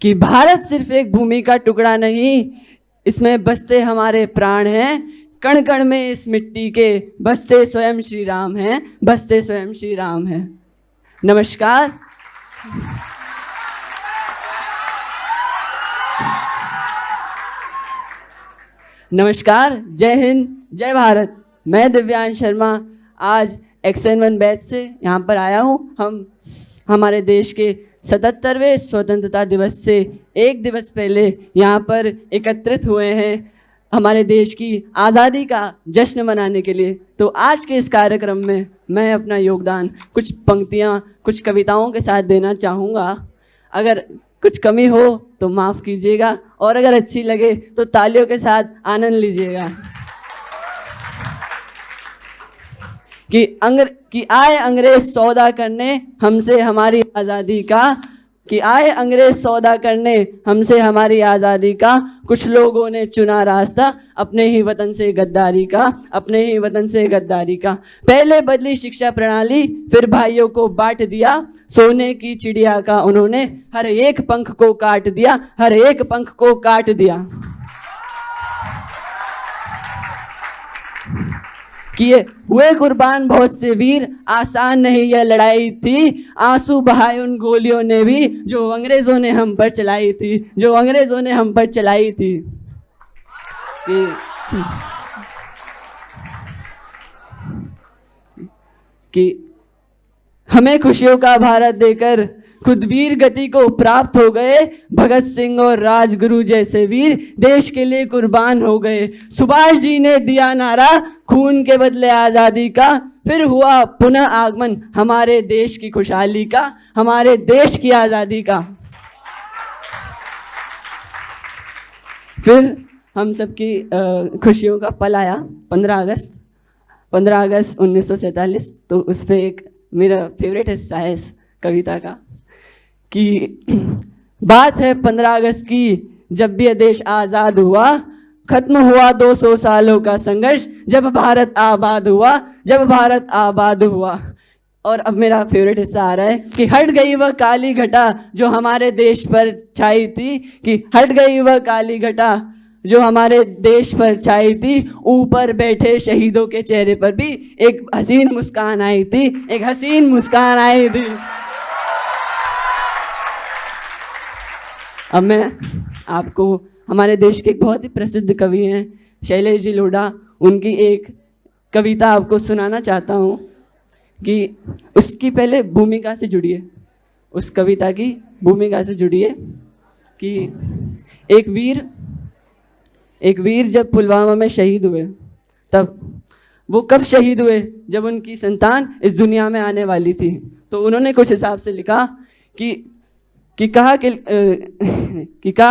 कि भारत सिर्फ एक भूमि का टुकड़ा नहीं, इसमें बसते हमारे प्राण हैं। कण कण में इस मिट्टी के बसते स्वयं श्री राम हैं, बसते स्वयं श्री राम हैं। नमस्कार। नमस्कार, जय हिंद, जय भारत। मैं दिव्यांश शर्मा आज एक्शन 1 बैच से यहाँ पर आया हूँ। हम हमारे देश के 77वें स्वतंत्रता दिवस से एक दिवस पहले यहाँ पर एकत्रित हुए हैं हमारे देश की आज़ादी का जश्न मनाने के लिए। तो आज के इस कार्यक्रम में मैं अपना योगदान कुछ पंक्तियाँ, कुछ कविताओं के साथ देना चाहूँगा। अगर कुछ कमी हो तो माफ़ कीजिएगा और अगर अच्छी लगे तो तालियों के साथ आनंद लीजिएगा। कि आए अंग्रेज सौदा करने हमसे हमारी आज़ादी का, कि आए अंग्रेज सौदा करने हमसे हमारी आज़ादी का। कुछ लोगों ने चुना रास्ता अपने ही वतन से गद्दारी का, अपने ही वतन से गद्दारी का। पहले बदली शिक्षा प्रणाली, फिर भाइयों को बांट दिया। सोने की चिड़िया का उन्होंने हर एक पंख को काट दिया, हर एक पंख को काट दिया। किए हुए कुर्बान बहुत से वीर, आसान नहीं यह लड़ाई थी। आंसू बहाए उन गोलियों ने भी जो अंग्रेजों ने हम पर चलाई थी, जो अंग्रेजों ने हम पर चलाई थी। कि हमें खुशियों का भारत देकर खुद वीर गति को प्राप्त हो गए। भगत सिंह और राजगुरु जैसे वीर देश के लिए कुर्बान हो गए। सुभाष जी ने दिया नारा खून के बदले आज़ादी का। फिर हुआ पुनः आगमन हमारे देश की खुशहाली का, हमारे देश की आज़ादी का। फिर हम सबकी खुशियों का पल आया 15 अगस्त 1947। तो उस पर एक मेरा फेवरेट हिस्सा है इस कविता का कि बात है 15 अगस्त की, जब भी यह देश आज़ाद हुआ। खत्म हुआ 200 सालों का संघर्ष, जब भारत आबाद हुआ, जब भारत आबाद हुआ। और अब मेरा फेवरेट हिस्सा आ रहा है कि हट गई वह काली घटा जो हमारे देश पर छाई थी, कि हट गई वह काली घटा जो हमारे देश पर छाई थी। ऊपर बैठे शहीदों के चेहरे पर भी एक हसीन मुस्कान आई थी, एक हसीन मुस्कान आई थी। अब मैं आपको हमारे देश के एक बहुत ही प्रसिद्ध कवि हैं शैलेश जी लोढ़ा, उनकी एक कविता आपको सुनाना चाहता हूँ कि उसकी पहले भूमिका से जुड़िए, उस कविता की भूमिका से जुड़िए। कि एक वीर जब पुलवामा में शहीद हुए, तब वो कब शहीद हुए? जब उनकी संतान इस दुनिया में आने वाली थी। तो उन्होंने कुछ हिसाब से लिखा कि कहा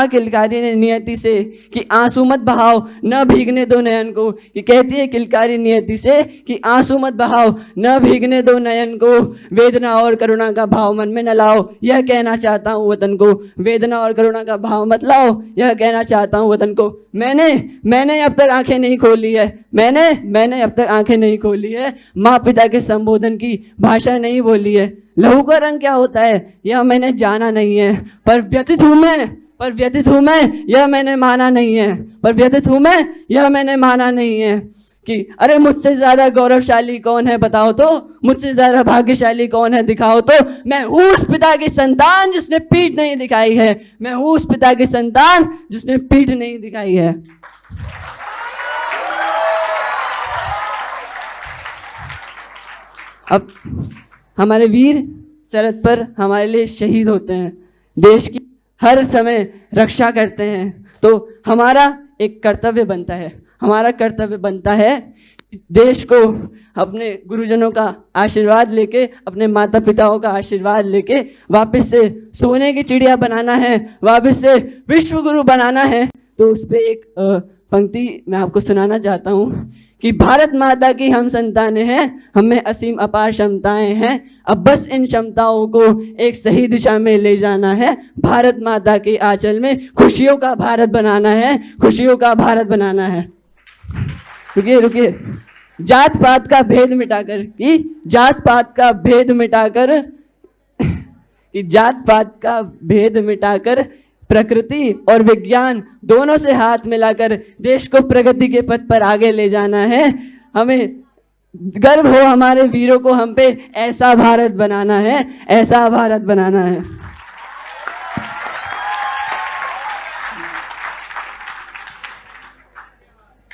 किलकारी ने नियति से कि आंसू मत बहाओ न भीगने दो नयन को। ये कहती है किलकारी नियति से कि आंसू मत बहाओ न भीगने दो नयन को। वेदना और करुणा का भाव मन में न लाओ, यह कहना चाहता हूँ वतन को। वेदना और करुणा का भाव मत लाओ, यह कहना चाहता हूँ वतन को। मैंने अब तक आंखें नहीं खोली है, मैंने अब तक आंखें नहीं खोली है। माँ पिता के संबोधन की भाषा नहीं बोली है। लहू का रंग क्या होता है यह मैंने जाना नहीं है, पर व्यथित हूँ मैं यह मैंने माना नहीं है, पर व्यथित हूँ मैं यह मैंने माना नहीं है। कि अरे मुझसे ज़्यादा गौरवशाली कौन है बताओ तो, मुझसे ज़्यादा भाग्यशाली कौन है दिखाओ तो। मैं हूँ उस पिता की संतान जिसने पीठ नहीं दिखाई है, मैं हूँ उस पिता की संतान जिसने पीठ नहीं दिखाई है। अब हमारे वीर सरहद पर हमारे लिए शहीद होते हैं, देश की हर समय रक्षा करते हैं। तो हमारा एक कर्तव्य बनता है देश को अपने गुरुजनों का आशीर्वाद लेके, अपने माता पिताओं का आशीर्वाद लेके वापस से सोने की चिड़िया बनाना है, वापस से विश्व गुरु बनाना है। तो उस पर एक पंक्ति मैं आपको सुनाना चाहता हूँ कि भारत माता की हम संतानें हैं, हमें असीम अपार क्षमताएं हैं। अब बस इन क्षमताओं को एक सही दिशा में ले जाना है। भारत माता के आंचल में खुशियों का भारत बनाना है, खुशियों का भारत बनाना है। रुकिए जात पात का भेद मिटाकर प्रकृति और विज्ञान दोनों से हाथ मिलाकर देश को प्रगति के पथ पर आगे ले जाना है। हमें गर्व हो हमारे वीरों को हम पे, ऐसा भारत बनाना है, ऐसा भारत बनाना है।